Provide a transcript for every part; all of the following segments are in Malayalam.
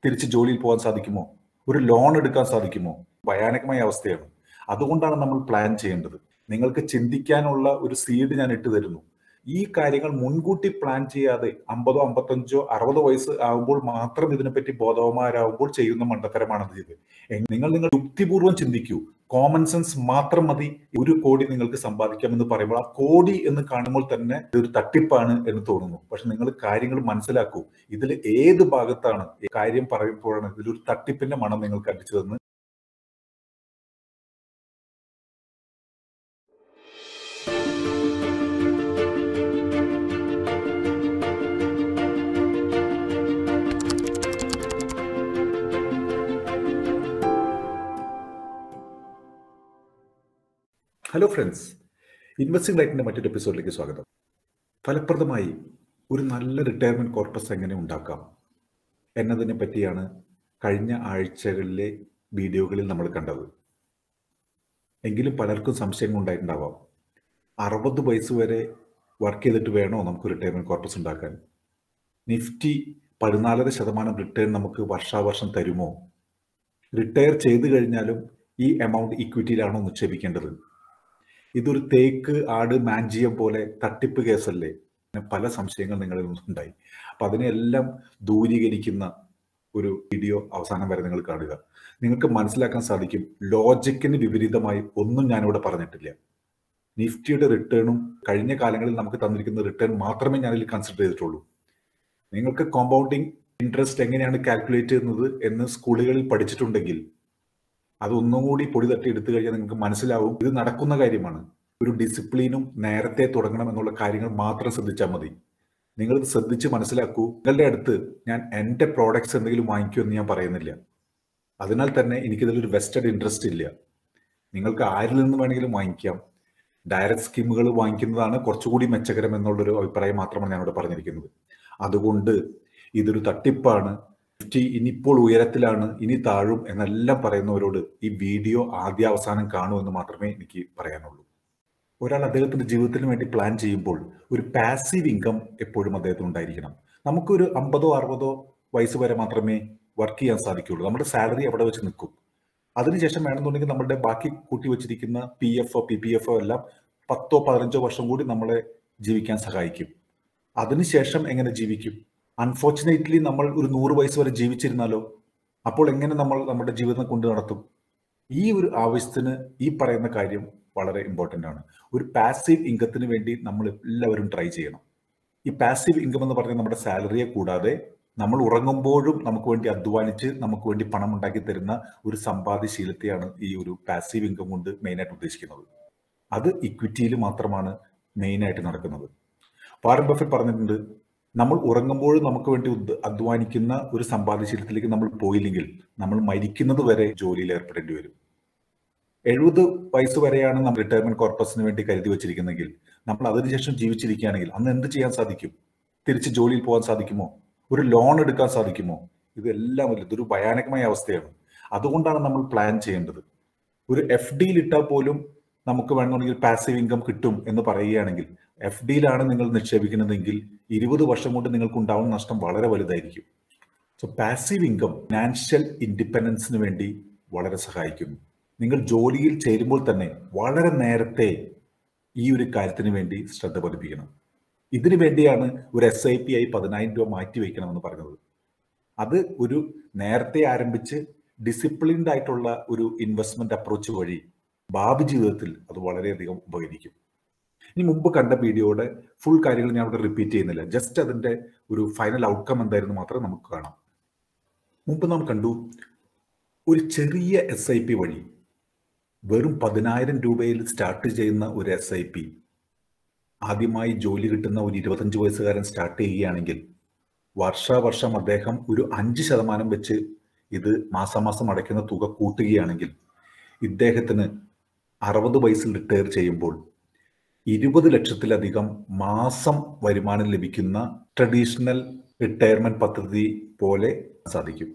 തിരിച്ച് ജോലിയിൽ പോകാൻ സാധിക്കുമോ? ഒരു ലോൺ എടുക്കാൻ സാധിക്കുമോ? ഭയാനകമായ അവസ്ഥയാണ്. അതുകൊണ്ടാണ് നമ്മൾ പ്ലാൻ ചെയ്യേണ്ടത്. നിങ്ങൾക്ക് ചിന്തിക്കാനുള്ള ഒരു സീഡ് ഞാൻ ഇട്ടു തരുന്നു. ഈ കാര്യങ്ങൾ മുൻകൂട്ടി പ്ലാൻ ചെയ്യാതെ 50, 55, 60 വയസ്സ് ആകുമ്പോൾ മാത്രം ഇതിനെപ്പറ്റി ബോധവാന്മാരാകുമ്പോൾ ചെയ്യുന്ന മണ്ടത്തരമാണത് ഇത്. നിങ്ങൾ യുക്തിപൂർവ്വം ചിന്തിക്കൂ. കോമൺ സെൻസ് മാത്രം മതി 1 കോടി നിങ്ങൾക്ക് സമ്പാദിക്കാമെന്ന് പറയുമ്പോൾ ആ കോടി എന്ന് കാണുമ്പോൾ തന്നെ ഇതൊരു തട്ടിപ്പാണ് എന്ന് തോന്നുന്നു. പക്ഷെ നിങ്ങൾ കാര്യങ്ങൾ മനസ്സിലാക്കൂ. ഇതിൽ ഏത് ഭാഗത്താണ് കാര്യം പറയുമ്പോഴാണ് ഇതിലൊരു തട്ടിപ്പിന്റെ മണം നിങ്ങൾക്ക് അടിച്ചതെന്ന്. ഹലോ ഫ്രണ്ട്സ്, ഇൻവെസ്റ്റിംഗ് ലൈറ്റിന്റെ മറ്റൊരു എപ്പിസോഡിലേക്ക് സ്വാഗതം. ഫലപ്രദമായി ഒരു നല്ല റിട്ടയർമെന്റ് കോർപ്പസ് എങ്ങനെ ഉണ്ടാക്കാം എന്നതിനെ പറ്റിയാണ് കഴിഞ്ഞ ആഴ്ചകളിലെ വീഡിയോകളിൽ നമ്മൾ കണ്ടത്. എങ്കിലും പലർക്കും സംശയങ്ങൾ ഉണ്ടായിട്ടുണ്ടാവാം. 60 വയസ്സ് വരെ വർക്ക് ചെയ്തിട്ട് വേണോ നമുക്ക് റിട്ടയർമെന്റ് കോർപ്പസ് ഉണ്ടാക്കാൻ? നിഫ്റ്റി 14% റിട്ടേൺ നമുക്ക് വർഷാവർഷം തരുമോ? റിട്ടയർ ചെയ്തു കഴിഞ്ഞാലും ഈ എമൗണ്ട് ഇക്വിറ്റിയിലാണോ നിക്ഷേപിക്കേണ്ടത്? ഇതൊരു തേക്ക് ആട് മാഞ്ചിയം പോലെ തട്ടിപ്പ് കേസല്ലേ? പല സംശയങ്ങൾ നിങ്ങളിൽ നിന്നുണ്ടായി. അപ്പൊ അതിനെല്ലാം ദൂരീകരിക്കുന്ന ഒരു വീഡിയോ അവസാനം വരെ നിങ്ങൾ കാണുക. നിങ്ങൾക്ക് മനസ്സിലാക്കാൻ സാധിക്കും, ലോജിക്കിന് വിപരീതമായി ഒന്നും ഞാനിവിടെ പറഞ്ഞിട്ടില്ല. നിഫ്റ്റിയുടെ റിട്ടേണും കഴിഞ്ഞ കാലങ്ങളിൽ നമുക്ക് തന്നിരിക്കുന്ന റിട്ടേൺ മാത്രമേ ഞാനിതിൽ കൺസിഡർ ചെയ്തിട്ടുള്ളൂ. നിങ്ങൾക്ക് കോമ്പൗണ്ടിങ് ഇൻട്രസ്റ്റ് എങ്ങനെയാണ് കാൽക്കുലേറ്റ് ചെയ്യുന്നത് എന്ന് സ്കൂളുകളിൽ പഠിച്ചിട്ടുണ്ടെങ്കിൽ അതൊന്നും കൂടി പൊടി തട്ടി എടുത്തു കഴിഞ്ഞാൽ നിങ്ങൾക്ക് മനസ്സിലാവും ഇത് നടക്കുന്ന കാര്യമാണ്. ഒരു ഡിസിപ്ലിനും നേരത്തെ തുടങ്ങണം എന്നുള്ള കാര്യങ്ങൾ മാത്രം ശ്രദ്ധിച്ചാൽ മതി. നിങ്ങളിത് ശ്രദ്ധിച്ച് മനസ്സിലാക്കൂ. നിങ്ങളുടെ അടുത്ത് ഞാൻ എൻ്റെ പ്രോഡക്ട്സ് എന്തെങ്കിലും വാങ്ങിക്കുമെന്ന് ഞാൻ പറയുന്നില്ല. അതിനാൽ തന്നെ എനിക്കിതിലൊരു വെസ്റ്റഡ് ഇൻട്രസ്റ്റ് ഇല്ല. നിങ്ങൾക്ക് ആരിൽ നിന്ന് വേണമെങ്കിലും വാങ്ങിക്കാം. ഡയറക്റ്റ് സ്കീമുകൾ വാങ്ങിക്കുന്നതാണ് കുറച്ചുകൂടി മെച്ചകരം എന്നുള്ളൊരു അഭിപ്രായം മാത്രമാണ് ഞാനിവിടെ പറഞ്ഞിരിക്കുന്നത്. അതുകൊണ്ട് ഇതൊരു തട്ടിപ്പാണ്. നിഫ്റ്റി ഇനിയിപ്പോൾ ഉയരത്തിലാണ്, ഇനി താഴും എന്നെല്ലാം പറയുന്നവരോട് ഈ വീഡിയോ ആദ്യാവസാനം കാണുമെന്ന് മാത്രമേ എനിക്ക് പറയാനുള്ളൂ. ഒരാൾ അദ്ദേഹത്തിന്റെ ജീവിതത്തിന് വേണ്ടി പ്ലാൻ ചെയ്യുമ്പോൾ ഒരു പാസീവ് ഇൻകം എപ്പോഴും അദ്ദേഹത്തിന് ഉണ്ടായിരിക്കണം. നമുക്കൊരു 50, 60 വയസ്സ് വരെ മാത്രമേ വർക്ക് ചെയ്യാൻ സാധിക്കുകയുള്ളൂ. നമ്മുടെ സാലറി അവിടെ വെച്ച് നിൽക്കും. അതിനുശേഷം വേണമെന്നുണ്ടെങ്കിൽ നമ്മുടെ ബാക്കി കൂട്ടി വെച്ചിരിക്കുന്ന PF, PPF എല്ലാം 10, 15 വർഷം കൂടി നമ്മളെ ജീവിക്കാൻ സഹായിക്കും. അതിനുശേഷം എങ്ങനെ ജീവിക്കും? അൺഫോർച്ചുനേറ്റ്ലി നമ്മൾ ഒരു 100 വയസ്സ് വരെ ജീവിച്ചിരുന്നാലോ? അപ്പോൾ എങ്ങനെ നമ്മൾ നമ്മുടെ ജീവിതം കൊണ്ടു നടത്തും? ഈ ഒരു ആവശ്യത്തിന് ഈ പറയുന്ന കാര്യം വളരെ ഇമ്പോർട്ടൻ്റ് ആണ്. ഒരു പാസീവ് ഇൻകത്തിന് വേണ്ടി നമ്മൾ എല്ലാവരും ട്രൈ ചെയ്യണം. ഈ പാസീവ് ഇൻകം എന്ന് പറഞ്ഞാൽ നമ്മുടെ സാലറിയെ കൂടാതെ നമ്മൾ ഉറങ്ങുമ്പോഴും നമുക്ക് വേണ്ടി അധ്വാനിച്ച് നമുക്ക് വേണ്ടി പണം ഉണ്ടാക്കി തരുന്ന ഒരു സമ്പാദ്യശീലത്തെയാണ് ഈ ഒരു പാസീവ് ഇൻകം കൊണ്ട് മെയിനായിട്ട് ഉദ്ദേശിക്കുന്നത്. അത് ഇക്വിറ്റിയിൽ മാത്രമാണ് മെയിനായിട്ട് നടക്കുന്നത്. വാറൻ ബഫറ്റ് പറഞ്ഞിട്ടുണ്ട്, നമ്മൾ ഉറങ്ങുമ്പോഴും നമുക്ക് വേണ്ടി അധ്വാനിക്കുന്ന ഒരു സമ്പാദ്യശീലത്തിലേക്ക് നമ്മൾ പോയില്ലെങ്കിൽ നമ്മൾ മരിക്കുന്നത് വരെ ജോലിയിൽ ഏർപ്പെടേണ്ടി വരും. 70 വയസ്സ് വരെയാണ് നമ്മൾ റിട്ടയർമെന്റ് കോർപ്പസിന് വേണ്ടി കരുതി വെച്ചിരിക്കുന്നെങ്കിൽ നമ്മൾ അതിനുശേഷം ജീവിച്ചിരിക്കുകയാണെങ്കിൽ അന്ന് എന്ത് ചെയ്യാൻ സാധിക്കും? തിരിച്ച് ജോലിയിൽ പോകാൻ സാധിക്കുമോ? ഒരു ലോൺ എടുക്കാൻ സാധിക്കുമോ? ഇതെല്ലാം ഇതൊരു ഭയാനകമായ അവസ്ഥയാണ്. അതുകൊണ്ടാണ് നമ്മൾ പ്ലാൻ ചെയ്യേണ്ടത്. ഒരു FDയിൽ ഇട്ടാൽ പോലും നമുക്ക് വേണമെന്നുണ്ടെങ്കിൽ പാസീവ് ഇൻകം കിട്ടും എന്ന് പറയുകയാണെങ്കിൽ FDയിലാണ് നിങ്ങൾ നിക്ഷേപിക്കുന്നതെങ്കിൽ 20 വർഷം കൊണ്ട് നിങ്ങൾക്ക് ഉണ്ടാവുന്ന നഷ്ടം വളരെ വലുതായിരിക്കും. സോ പാസീവ് ഇൻകം ഫിനാൻഷ്യൽ ഇൻഡിപെൻഡൻസിന് വേണ്ടി വളരെ സഹായിക്കുന്നു. നിങ്ങൾ ജോലിയിൽ ചേരുമ്പോൾ തന്നെ വളരെ നേരത്തെ ഈ ഒരു കാര്യത്തിന് വേണ്ടി ശ്രദ്ധ പതിപ്പിക്കണം. ഇതിനു വേണ്ടിയാണ് ഒരു SIP ആയി 10,000 രൂപ മാറ്റി വയ്ക്കണമെന്ന് പറഞ്ഞത്. അത് ഒരു നേരത്തെ ആരംഭിച്ച് ഡിസിപ്ലിൻഡ് ആയിട്ടുള്ള ഒരു ഇൻവെസ്റ്റ്മെന്റ് അപ്രോച്ച് വഴി ഭാവി ജീവിതത്തിൽ അത് വളരെയധികം ഉപകരിക്കും. ഇനി മുമ്പ് കണ്ട വീഡിയോയുടെ ഫുൾ കാര്യങ്ങൾ ഞാൻ ഇവിടെ റിപ്പീറ്റ് ചെയ്യുന്നില്ല. ജസ്റ്റ് അതിന്റെ ഒരു ഫൈനൽ ഔട്ട്കം എന്തായിരുന്നു മാത്രം നമുക്ക് കാണാം. മുമ്പ് നാം കണ്ടു, ഒരു ചെറിയ SIP വഴി വെറും 10,000 രൂപയിൽ സ്റ്റാർട്ട് ചെയ്യുന്ന ഒരു SIP ആദ്യമായി ജോലി കിട്ടുന്ന ഒരു 25 വയസ്സുകാരൻ സ്റ്റാർട്ട് ചെയ്യുകയാണെങ്കിൽ വർഷാവർഷം അദ്ദേഹം ഒരു 5% വെച്ച് ഇത് മാസാമാസം അടയ്ക്കുന്ന തുക കൂട്ടുകയാണെങ്കിൽ ഇദ്ദേഹത്തിന് 60 വയസ്സിൽ റിട്ടയർ ചെയ്യുമ്പോൾ 20 ലക്ഷത്തിലധികം മാസം വരുമാനം ലഭിക്കുന്ന ട്രഡീഷണൽ റിട്ടയർമെന്റ് പദ്ധതി പോലെ സാധിക്കും.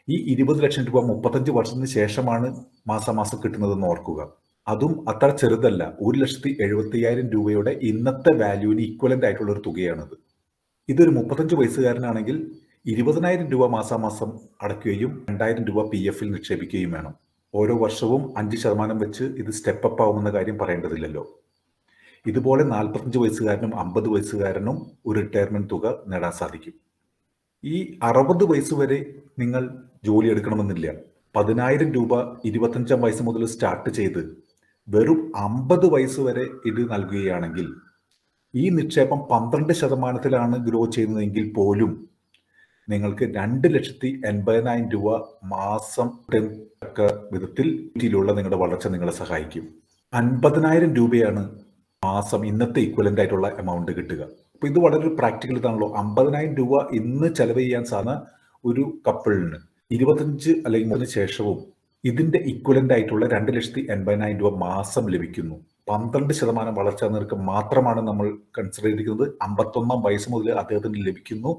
ഈ 20 ലക്ഷം രൂപ 35 വർഷത്തിന് ശേഷമാണ് മാസാമാസം കിട്ടുന്നതെന്ന് ഓർക്കുക. അതും അത്ര ചെറുതല്ല. 1,70,75,000 രൂപയുടെ ഇന്നത്തെ വാല്യൂവിന് ഈക്വലന്റ് ആയിട്ടുള്ള ഒരു തുകയാണിത്. ഇതൊരു 35 വയസ്സുകാരനാണെങ്കിൽ 20,000 രൂപ മാസാമാസം അടയ്ക്കുകയും 2,000 രൂപ PF ൽ നിക്ഷേപിക്കുകയും വേണം. ഓരോ വർഷവും 5% വെച്ച് ഇത് സ്റ്റെപ്പ് അപ്പ് ആവുമെന്ന കാര്യം പറയേണ്ടതില്ലല്ലോ. ഇതുപോലെ 45 വയസ്സുകാരനും 50 വയസ്സുകാരനും ഒരു റിട്ടയർമെന്റ് തുക നേടാൻ സാധിക്കും. ഈ 60 വയസ്സ് വരെ നിങ്ങൾ ജോലി എടുക്കണമെന്നില്ല. 10,000 രൂപ 25 വയസ്സ് മുതൽ സ്റ്റാർട്ട് ചെയ്ത് വെറും 50 വയസ്സ് വരെ ഇത് നൽകുകയാണെങ്കിൽ ഈ നിക്ഷേപം 12% ഗ്രോ ചെയ്യുന്നതെങ്കിൽ പോലും നിങ്ങൾക്ക് 2,80,000 രൂപ മാസം തക്ക വിധത്തിൽ നിങ്ങളുടെ വളർച്ച നിങ്ങളെ സഹായിക്കും. 50,000 രൂപയാണ് മാസം ഇന്നത്തെ ഇക്വലന്റ് ആയിട്ടുള്ള എമൗണ്ട് കിട്ടുക. അപ്പൊ ഇത് വളരെ പ്രാക്ടിക്കൽ ഇതാണല്ലോ. 50,000 രൂപ ഇന്ന് ചെലവ് ചെയ്യാൻ സാധിക്കുന്ന ഒരു കപ്പിളിന് 25 അല്ലെങ്കിൽ 30 ശേഷവും ഇതിന്റെ ഇക്വലന്റ് ആയിട്ടുള്ള 2,80,000 രൂപ മാസം ലഭിക്കുന്നു. 12% വളർച്ചാ നിരക്ക് മാത്രമാണ് നമ്മൾ കൺസിഡർ ചെയ്തിരിക്കുന്നത്. 51 വയസ്സ് മുതൽ അദ്ദേഹത്തിന് ലഭിക്കുന്നു.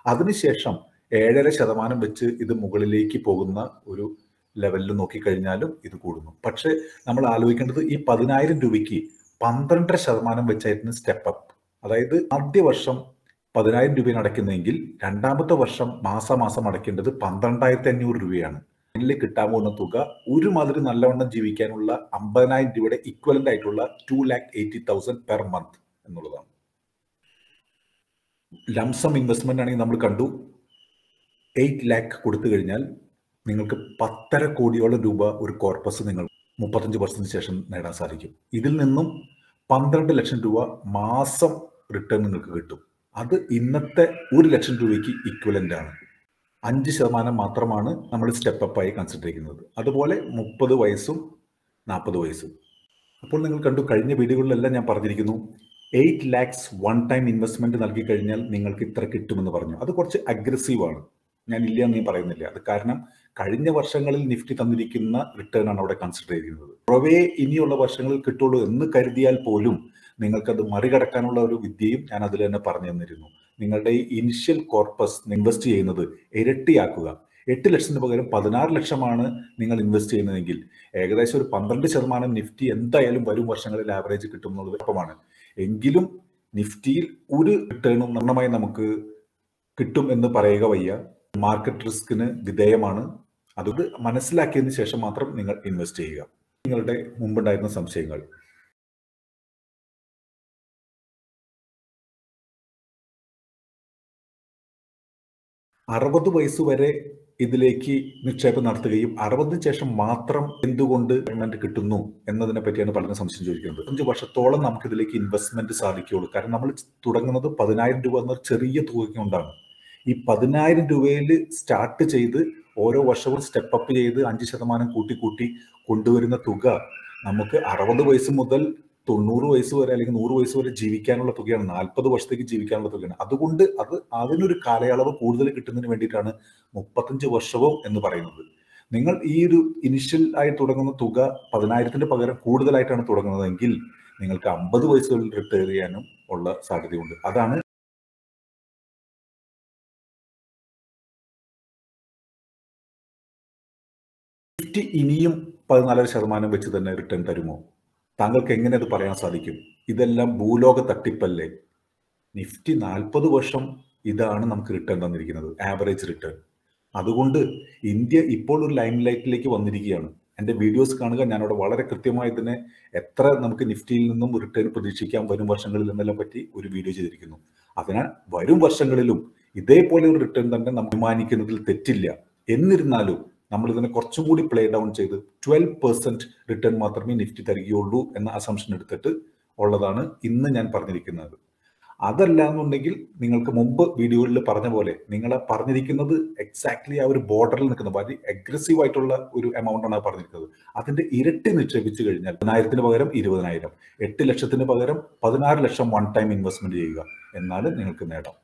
അതിനുശേഷം 7.5% വെച്ച് ഇത് മുകളിലേക്ക് പോകുന്ന ഒരു ലെവലിൽ നോക്കിക്കഴിഞ്ഞാലും ഇത് കൂടുന്നു. പക്ഷെ നമ്മൾ ആലോചിക്കേണ്ടത് ഈ 10,000 രൂപയ്ക്ക് 12% വെച്ചായിരുന്നു സ്റ്റെപ്പ് അപ്പ്. അതായത് ആദ്യ വർഷം 10,000 രൂപയാണ് അടയ്ക്കുന്നതെങ്കിൽ രണ്ടാമത്തെ വർഷം മാസം അടയ്ക്കേണ്ടത് 12,500 രൂപയാണ്. ഇതിൽ കിട്ടാൻ പോകുന്ന തുക ഒരുമാതിരി നല്ലവണ്ണം ജീവിക്കാനുള്ള 50,000 രൂപയുടെ ഇക്വലന്റ് ആയിട്ടുള്ള 2,80,000 പെർ മന്ത് എന്നുള്ളതാണ്. ലംസം ഇൻവെസ്റ്റ്മെന്റ് ആണെങ്കിൽ നമ്മൾ കണ്ടു 8 lakh കൊടുത്തു കഴിഞ്ഞാൽ നിങ്ങൾക്ക് 10.5 കോടിയോളം രൂപ ഒരു കോർപ്പസ് നിങ്ങൾ 35 വർഷത്തിന് ശേഷം നേടാൻ സാധിക്കും. ഇതിൽ നിന്നും 12 ലക്ഷം രൂപ മാസം റിട്ടേൺ നിങ്ങൾക്ക് കിട്ടും. അത് ഇന്നത്തെ 1 ലക്ഷം രൂപയ്ക്ക് ഇക്വലന്റ് ആണ്. 5% മാത്രമാണ് നമ്മൾ സ്റ്റെപ്പ് അപ്പ് ആയി കൺസിഡർ ചെയ്യുന്നത്. അതുപോലെ 30 വയസ്സും 40 വയസ്സും. അപ്പോൾ നിങ്ങൾ കണ്ടു, കഴിഞ്ഞ വീഡിയോകളിലെല്ലാം ഞാൻ പറഞ്ഞിരിക്കുന്നു 8 lakhs വൺ ടൈം ഇൻവെസ്റ്റ്മെന്റ് നൽകി കഴിഞ്ഞാൽ നിങ്ങൾക്ക് ഇത്ര കിട്ടുമെന്ന് പറഞ്ഞു. അത് കുറച്ച് അഗ്രസീവ് ആണ്. ഞാൻ ഇല്ല എന്ന് പറയുന്നില്ല. അത് കാരണം കഴിഞ്ഞ വർഷങ്ങളിൽ നിഫ്റ്റി തന്നിരിക്കുന്ന റിട്ടേൺ ആണ് അവിടെ കൺസിഡർ ചെയ്യുന്നത്. പുറവേ ഇനിയുള്ള വർഷങ്ങളിൽ കിട്ടുള്ളൂ എന്ന് കരുതിയാൽ പോലും നിങ്ങൾക്കത് മറികടക്കാനുള്ള ഒരു വിദ്യയും ഞാൻ അതിൽ തന്നെ പറഞ്ഞു തന്നിരുന്നു. നിങ്ങളുടെ ഈ ഇനിഷ്യൽ കോർപ്പസ് ഇൻവെസ്റ്റ് ചെയ്യുന്നത് ഇരട്ടിയാക്കുക. 8 ലക്ഷത്തിന് പകരം 16 ലക്ഷമാണ് നിങ്ങൾ ഇൻവെസ്റ്റ് ചെയ്യുന്നതെങ്കിൽ ഏകദേശം ഒരു 12% നിഫ്റ്റി എന്തായാലും വരും വർഷങ്ങളിൽ ആവറേജ് കിട്ടും എന്നുള്ളത് ഉറപ്പാണ്. എങ്കിലും നിഫ്റ്റിയിൽ ഒരു റിട്ടേണും നന്നായി നമുക്ക് കിട്ടും എന്ന് പറയുക വയ്യ. മാർക്കറ്റ് റിസ്കിന് വിധേയമാണ്. അത് മനസ്സിലാക്കിയതിന് ശേഷം മാത്രം നിങ്ങൾ ഇൻവെസ്റ്റ് ചെയ്യുക. നിങ്ങളുടെ മുമ്പുണ്ടായിരുന്ന സംശയങ്ങൾ. അറുപത് വയസ്സ് വരെ ഇതിലേക്ക് നിക്ഷേപം നടത്തുകയും 60 ശേഷം മാത്രം എന്തുകൊണ്ട് പേയ്മെന്റ് കിട്ടുന്നു എന്നതിനെ പറ്റിയാണ് പലരും സംശയം ചോദിക്കുന്നത്. 5 വർഷത്തോളം നമുക്ക് ഇതിലേക്ക് ഇൻവെസ്റ്റ്മെന്റ് സാധിക്കുകയുള്ളൂ. കാരണം നമ്മൾ തുടങ്ങുന്നത് 10,000 രൂപ എന്ന ചെറിയ തുക കൊണ്ടാണ്. ഈ 10,000 രൂപയിൽ സ്റ്റാർട്ട് ചെയ്ത് ഓരോ വർഷവും സ്റ്റെപ്പ് അപ്പ് ചെയ്ത് 5% കൂട്ടി കൊണ്ടുവരുന്ന തുക നമുക്ക് 60 വയസ്സ് മുതൽ 90 വയസ്സ് വരെ അല്ലെങ്കിൽ 100 വയസ്സ് വരെ ജീവിക്കാനുള്ള തുകയാണ്. 40 വർഷത്തേക്ക് ജീവിക്കാനുള്ള തുകയാണ്. അതുകൊണ്ട് അതിനൊരു കാലയളവ് കൂടുതൽ കിട്ടുന്നതിന് വേണ്ടിയിട്ടാണ് 35 വർഷവും എന്ന് പറയുന്നത്. നിങ്ങൾ ഈ ഒരു ഇനിഷ്യൽ ആയി തുടങ്ങുന്ന തുക 10,000 പകരം കൂടുതലായിട്ടാണ് തുടങ്ങുന്നതെങ്കിൽ നിങ്ങൾക്ക് 50 വയസ്സുകളിൽ റിട്ടയർ ചെയ്യാനും ഉള്ള സാധ്യതയുണ്ട്. അതാണ് നിഫ്റ്റി ഇനിയും 14% വെച്ച് തന്നെ റിട്ടേൺ തരുമോ? താങ്കൾക്ക് എങ്ങനെ അത് പറയാൻ സാധിക്കും? ഇതെല്ലാം ഭൂലോക തട്ടിപ്പല്ലേ? നിഫ്റ്റി 40 വർഷം ഇതാണ് നമുക്ക് റിട്ടേൺ തന്നിരിക്കുന്നത്, ആവറേജ് റിട്ടേൺ. അതുകൊണ്ട് ഇന്ത്യ ഇപ്പോൾ ഒരു ലൈം ലൈറ്റിലേക്ക് വന്നിരിക്കുകയാണ്. എൻ്റെ വീഡിയോസ് കാണുക. ഞാനവിടെ വളരെ കൃത്യമായി തന്നെ എത്ര നമുക്ക് നിഫ്റ്റിയിൽ നിന്നും റിട്ടേൺ പ്രതീക്ഷിക്കാം വരും വർഷങ്ങളിൽ എന്നെല്ലാം പറ്റി ഒരു വീഡിയോ ചെയ്തിരിക്കുന്നു. അതിനാൽ വരും വർഷങ്ങളിലും ഇതേപോലെ ഒരു റിട്ടേൺ തന്നെ നമ്മൾ അനുമാനിക്കുന്നതിൽ തെറ്റില്ല. എന്നിരുന്നാലും നമ്മൾ ഇതിനെ കുറച്ചും കൂടി പ്ലേ ഡൗൺ ചെയ്ത് 12% റിട്ടേൺ മാത്രമേ നിഫ്റ്റി തരികയുള്ളൂ എന്ന അസംഷൻ എടുത്തിട്ട് ഉള്ളതാണ് ഇന്ന് ഞാൻ പറഞ്ഞിരിക്കുന്നത്. അതല്ല എന്നുണ്ടെങ്കിൽ നിങ്ങൾക്ക് മുമ്പ് വീഡിയോയിൽ പറഞ്ഞ പോലെ നിങ്ങൾ പറഞ്ഞിരിക്കുന്നത് എക്സാക്ട്ലി ആ ഒരു ബോർഡറിൽ നിൽക്കുന്ന വളരെ അഗ്രസീവ് ആയിട്ടുള്ള ഒരു എമൗണ്ട് ആണ് പറഞ്ഞിരിക്കുന്നത്. അതിന്റെ ഇരട്ടി നിക്ഷേപിച്ചു കഴിഞ്ഞാൽ 10,000 പകരം 20,000, 8 ലക്ഷത്തിന് പകരം 16 ലക്ഷം വൺ ടൈം ഇൻവെസ്റ്റ്മെന്റ് ചെയ്യുക. എന്നാലും നിങ്ങൾക്ക് നേടാം.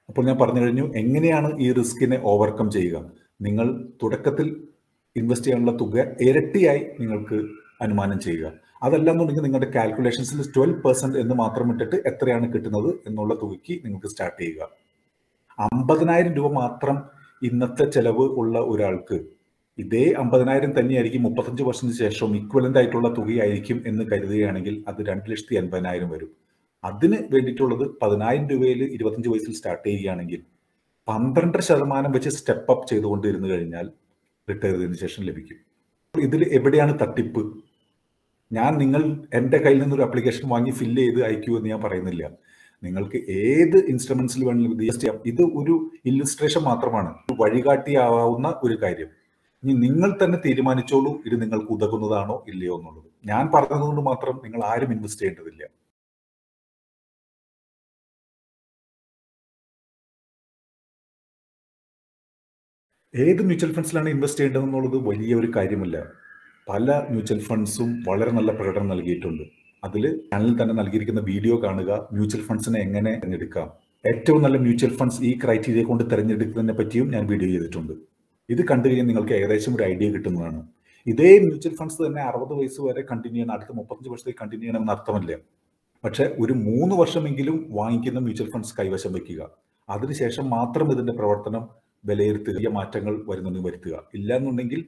അപ്പോൾ ഞാൻ പറഞ്ഞു കഴിഞ്ഞു എങ്ങനെയാണ് ഈ റിസ്കിനെ ഓവർകം ചെയ്യുക. നിങ്ങൾ തുടക്കത്തിൽ ഇൻവെസ്റ്റ് ചെയ്യാനുള്ള തുക ഇരട്ടിയായി നിങ്ങൾക്ക് അനുമാനം ചെയ്യുക. അതല്ലെന്നുണ്ടെങ്കിൽ നിങ്ങളുടെ കാൽക്കുലേഷൻസിൽ 12% എന്ന് മാത്രം ഇട്ടിട്ട് എത്രയാണ് കിട്ടുന്നത് എന്നുള്ള തുകയ്ക്ക് നിങ്ങൾക്ക് സ്റ്റാർട്ട് ചെയ്യുക. 50,000 രൂപ മാത്രം ഇന്നത്തെ ചെലവ് ഉള്ള ഒരാൾക്ക് ഇതേ 50,000 തന്നെയായിരിക്കും 35 വർഷത്തിന് ശേഷം ഇക്വലന്റ് ആയിട്ടുള്ള തുകയായിരിക്കും എന്ന് കരുതുകയാണെങ്കിൽ അത് 2,80,000 വരും. അതിന് വേണ്ടിയിട്ടുള്ളത് 10,000 രൂപയിൽ 25 വയസ്സിൽ സ്റ്റാർട്ട് ചെയ്യുകയാണെങ്കിൽ 12% വെച്ച് സ്റ്റെപ്പ് അപ്പ് ചെയ്തുകൊണ്ടിരുന്നു കഴിഞ്ഞാൽ റിട്ടയർ ചെയ്തതിനു ശേഷം ലഭിക്കും. ഇതിൽ എവിടെയാണ് തട്ടിപ്പ്? നിങ്ങൾ എൻ്റെ കയ്യിൽ നിന്നൊരു ആപ്ലിക്കേഷൻ വാങ്ങി ഫില്ല് ചെയ്ത് അയക്കൂ എന്ന് ഞാൻ പറയുന്നില്ല. നിങ്ങൾക്ക് ഏത് ഇൻസ്ട്രുമെന്റ്സിൽ വേണമെങ്കിലും രജിസ്റ്റർ ചെയ്യാം. ഇത് ഒരു ഇല്ലുസ്ട്രേഷൻ മാത്രമാണ്, ഒരു വഴികാട്ടിയാവുന്ന ഒരു കാര്യം. ഇനി നിങ്ങൾ തന്നെ തീരുമാനിച്ചോളൂ ഇത് നിങ്ങൾക്ക് ഉതകുന്നതാണോ ഇല്ലയോ എന്നുള്ളത്. ഞാൻ പറഞ്ഞതുകൊണ്ട് മാത്രം നിങ്ങൾ ആരും ഇൻവെസ്റ്റ് ചെയ്യേണ്ടതില്ല. ഏത് മ്യൂച്വൽ ഫണ്ട്സിലാണ് ഇൻവെസ്റ്റ് ചെയ്യേണ്ടതെന്നുള്ളത് വലിയ ഒരു കാര്യമല്ല. പല മ്യൂച്വൽ ഫണ്ട്സും വളരെ നല്ല പ്രകടനം നൽകിയിട്ടുണ്ട്. അതിൽ ചാനലിൽ തന്നെ നൽകിയിരിക്കുന്ന വീഡിയോ കാണുക, മ്യൂച്വൽ ഫണ്ട്സിനെ എങ്ങനെ തിരഞ്ഞെടുക്കാം, ഏറ്റവും നല്ല മ്യൂച്വൽ ഫണ്ട്സ് ഈ ക്രൈറ്റീരിയ കൊണ്ട് തിരഞ്ഞെടുക്കുന്നതിനെ പറ്റിയും ഞാൻ വീഡിയോ ചെയ്തിട്ടുണ്ട്. ഇത് കണ്ടു കഴിഞ്ഞാൽ നിങ്ങൾക്ക് ഏകദേശം ഒരു ഐഡിയ കിട്ടുന്നതാണ്. ഇതേ മ്യൂച്വൽ ഫണ്ട്സ് തന്നെ 60 വയസ്സ് വരെ കണ്ടിന്യൂ ചെയ്യണം, അടുത്ത 35 വർഷത്തേക്ക് കണ്ടിന്യൂ ചെയ്യണമെന്ന് അർത്ഥമില്ല. പക്ഷെ ഒരു 3 വർഷമെങ്കിലും വാങ്ങിക്കുന്ന മ്യൂച്വൽ ഫണ്ട്സ് കൈവശം വയ്ക്കുക. അതിനുശേഷം മാത്രം ഇതിന്റെ പ്രവർത്തനം വിലയിരുത്തുക, മാറ്റങ്ങൾ വരുന്നുണ്ടെങ്കിൽ വരുത്തുക. ഇല്ല എന്നുണ്ടെങ്കിൽ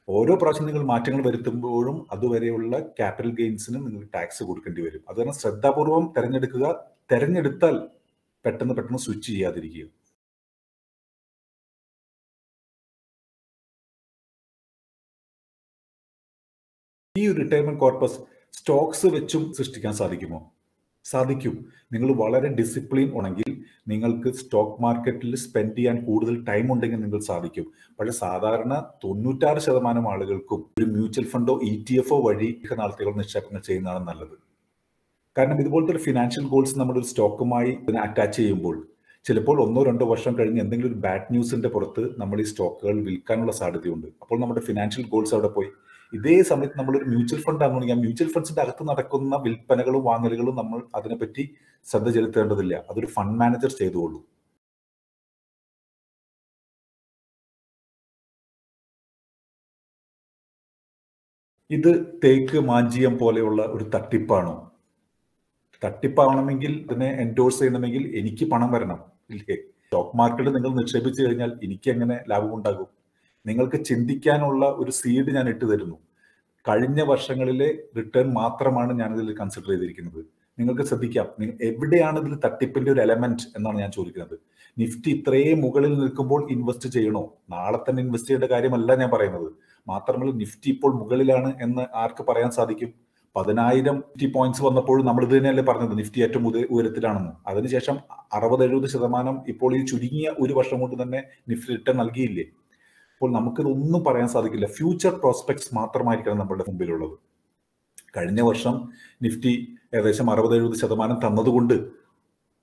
ഓരോ പ്രാവശ്യം നിങ്ങൾ മാറ്റങ്ങൾ വരുത്തുമ്പോഴും അതുവരെയുള്ള ക്യാപിറ്റൽ ഗെയിൻസിന് നിങ്ങൾ ടാക്സ് കൊടുക്കേണ്ടി വരും. അതുകാരണം ശ്രദ്ധാപൂർവം തിരഞ്ഞെടുക്കുക. തിരഞ്ഞെടുത്താൽ പെട്ടെന്ന് സ്വിച്ച് ചെയ്യാതിരിക്കുക. ഈ ഒരു റിട്ടയർമെന്റ് കോർപ്പസ് സ്റ്റോക്സ് വെച്ചും സൃഷ്ടിക്കാൻ സാധിക്കുമോ? സാധിക്കും. നിങ്ങൾ വളരെ ഡിസിപ്ലിൻ ഉണ്ടെങ്കിൽ നിങ്ങൾക്ക് സ്റ്റോക്ക് മാർക്കറ്റിൽ സ്പെൻഡ് ചെയ്യാൻ കൂടുതൽ ടൈം ഉണ്ടെങ്കിൽ നിങ്ങൾക്ക് സാധിക്കും. പക്ഷേ സാധാരണ 96% ആളുകൾക്കും ഒരു മ്യൂച്വൽ ഫണ്ടോ ETF വഴി നാളത്തേക്കുള്ള നിക്ഷേപങ്ങൾ ചെയ്യുന്നതാണ് നല്ലത്. കാരണം ഇതുപോലത്തെ ഒരു ഫിനാൻഷ്യൽ ഗോൾസ് നമ്മുടെ ഒരു സ്റ്റോക്കുമായി അറ്റാച്ച് ചെയ്യുമ്പോൾ ചിലപ്പോൾ 1-2 വർഷം കഴിഞ്ഞ് എന്തെങ്കിലും ഒരു ബാഡ് ന്യൂസിന്റെ പുറത്ത് നമ്മൾ ഈ സ്റ്റോക്കുകൾ വിൽക്കാനുള്ള സാധ്യതയുണ്ട്. അപ്പോൾ നമ്മുടെ ഫിനാൻഷ്യൽ ഗോൾസ് അവിടെ പോയി. ഇതേ സമയത്ത് നമ്മളൊരു മ്യൂച്വൽ ഫണ്ട് ആണെങ്കിൽ ആ മ്യൂച്വൽ ഫണ്ട്സിന്റെ അകത്ത് നടക്കുന്ന വിൽപ്പനകളും വാങ്ങലുകളും നമ്മൾ അതിനെപ്പറ്റി ശ്രദ്ധ ചെലുത്തേണ്ടതില്ല. അതൊരു ഫണ്ട് മാനേജർ ചെയ്തുകൊള്ളൂ. ഇത് തേക്ക് മാഞ്ചിയം പോലെയുള്ള ഒരു തട്ടിപ്പാണോ? തട്ടിപ്പാവണമെങ്കിൽ ഇതിനെ എൻഡോഴ്സ് ചെയ്യണമെങ്കിൽ എനിക്ക് പണം വരണം, ഇല്ലേ? സ്റ്റോക്ക് മാർക്കറ്റിൽ നിങ്ങൾ നിക്ഷേപിച്ചു കഴിഞ്ഞാൽ എനിക്ക് എങ്ങനെ ലാഭമുണ്ടാകും? നിങ്ങൾക്ക് ചിന്തിക്കാനുള്ള ഒരു സീഡ് ഞാൻ ഇട്ടു തരുന്നു. കഴിഞ്ഞ വർഷങ്ങളിലെ റിട്ടേൺ മാത്രമാണ് ഞാനിതിൽ കൺസിഡർ ചെയ്തിരിക്കുന്നത്. നിങ്ങൾക്ക് ശ്രദ്ധിക്കാം, എവിടെയാണ് ഇതിൽ തട്ടിപ്പിന്റെ ഒരു എലമെന്റ് എന്നാണ് ഞാൻ ചോദിക്കുന്നത്. നിഫ്റ്റി ഇത്രയും മുകളിൽ നിൽക്കുമ്പോൾ ഇൻവെസ്റ്റ് ചെയ്യണോ? നാളെ തന്നെ ഇൻവെസ്റ്റ് ചെയ്യേണ്ട കാര്യമല്ല ഞാൻ പറയുന്നത്. മാത്രമല്ല നിഫ്റ്റി ഇപ്പോൾ മുകളിലാണ് എന്ന് ആർക്ക് പറയാൻ സാധിക്കും? 10,000 പോയിന്റ്സ് വന്നപ്പോഴും നമ്മൾ ഇത് തന്നെയല്ലേ പറഞ്ഞത്, നിഫ്റ്റി ഏറ്റവും ഉയരത്തിലാണെന്ന്. അതിനുശേഷം 60-70% ഇപ്പോൾ ഈ ചുരുങ്ങിയ ഒരു വർഷം കൊണ്ട് തന്നെ നിഫ്റ്റി റിട്ടേൺ നൽകിയില്ലേ? അപ്പോൾ നമുക്കിതൊന്നും പറയാൻ സാധിക്കില്ല. ഫ്യൂച്ചർ പ്രോസ്പെക്ട്സ് മാത്രമായിരിക്കണം നമ്മുടെ മുമ്പിലുള്ളത്. കഴിഞ്ഞ വർഷം നിഫ്റ്റി ഏകദേശം 60-70% തന്നതുകൊണ്ട്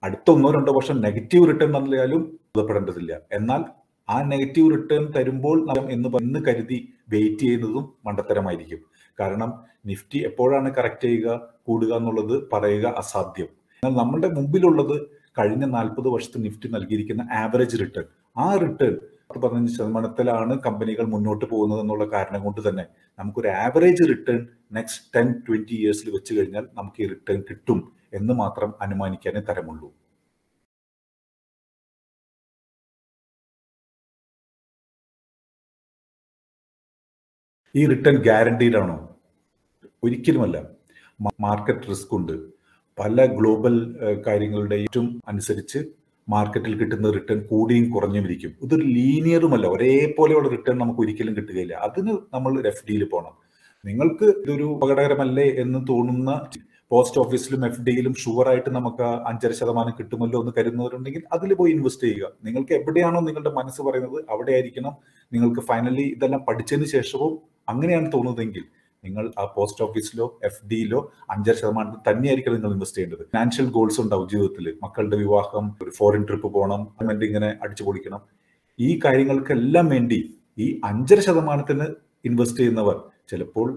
അടുത്ത 1-2 വർഷം നെഗറ്റീവ് റിട്ടേൺ നൽകിയാലും ബോധപ്പെടേണ്ടതില്ല. എന്നാൽ ആ നെഗറ്റീവ് റിട്ടേൺ തരുമ്പോൾ എന്ന് കരുതി വെയിറ്റ് ചെയ്യുന്നതും മണ്ടത്തരമായിരിക്കും. കാരണം നിഫ്റ്റി എപ്പോഴാണ് കറക്റ്റ് ചെയ്യുക, കൂടുക എന്നുള്ളത് പറയുക അസാധ്യം. എന്നാൽ നമ്മുടെ മുമ്പിലുള്ളത് കഴിഞ്ഞ 40 വർഷത്തെ നിഫ്റ്റി നൽകിയിരിക്കുന്ന ആവറേജ് റിട്ടേൺ. ആ റിട്ടേൺ 15% കമ്പനികൾ മുന്നോട്ട് പോകുന്നത് എന്നുള്ള കാരണം കൊണ്ട് തന്നെ നമുക്കൊരു ആവറേജ് റിട്ടേൺ നെക്സ്റ്റ് 10-20 ഇയേഴ്സിൽ വെച്ച് കഴിഞ്ഞാൽ നമുക്ക് ഈ റിട്ടേൺ കിട്ടും എന്ന് മാത്രം അനുമാനിക്കാനേ തരമുള്ളൂ. ഈ റിട്ടേൺ ഗ്യാരണ്ടീഡ് ആണോ? ഒരിക്കലുമല്ല. മാർക്കറ്റ് റിസ്ക് ഉണ്ട്. പല ഗ്ലോബൽ കാര്യങ്ങളുടെയും അനുസരിച്ച് മാർക്കറ്റിൽ കിട്ടുന്ന റിട്ടേൺ കൂടിയും കുറഞ്ഞും ഇരിക്കും. ഇതൊരു ലീനിയറുമല്ല, ഒരേപോലെയുള്ള റിട്ടേൺ നമുക്ക് ഒരിക്കലും കിട്ടുകയില്ല. അതിന് നമ്മൾ FDയിൽ പോകണം. നിങ്ങൾക്ക് ഇതൊരു അപകടകരമല്ലേ എന്ന് തോന്നുന്ന പോസ്റ്റ് ഓഫീസിലും FDയിലും ഷുവറായിട്ട് നമുക്ക് 5.5% കിട്ടുമല്ലോ എന്ന് കരുതുന്നവരുണ്ടെങ്കിൽ അതിൽ പോയി ഇൻവെസ്റ്റ് ചെയ്യുക. നിങ്ങൾക്ക് എവിടെയാണോ നിങ്ങളുടെ മനസ്സ് പറയുന്നത് അവിടെ ആയിരിക്കണം. നിങ്ങൾക്ക് ഫൈനലി ഇതെല്ലാം പഠിച്ചതിന് ശേഷവും അങ്ങനെയാണ് തോന്നുന്നതെങ്കിൽ നിങ്ങൾ ആ പോസ്റ്റ് ഓഫീസിലോ FDയിലോ 5.5% തന്നെയായിരിക്കും നിങ്ങൾ ഇൻവെസ്റ്റ് ചെയ്യേണ്ടത്. ഫിനാൻഷ്യൽ ഗോൾസ് ഉണ്ടാവും ജീവിതത്തിൽ. മക്കളുടെ വിവാഹം, ഒരു ഫോറിൻ ട്രിപ്പ് പോകണം, ഇങ്ങനെ അടിച്ചു പൊളിക്കണം. ഈ കാര്യങ്ങൾക്കെല്ലാം വേണ്ടി ഈ 5.5% ഇൻവെസ്റ്റ് ചെയ്യുന്നവർ ചിലപ്പോൾ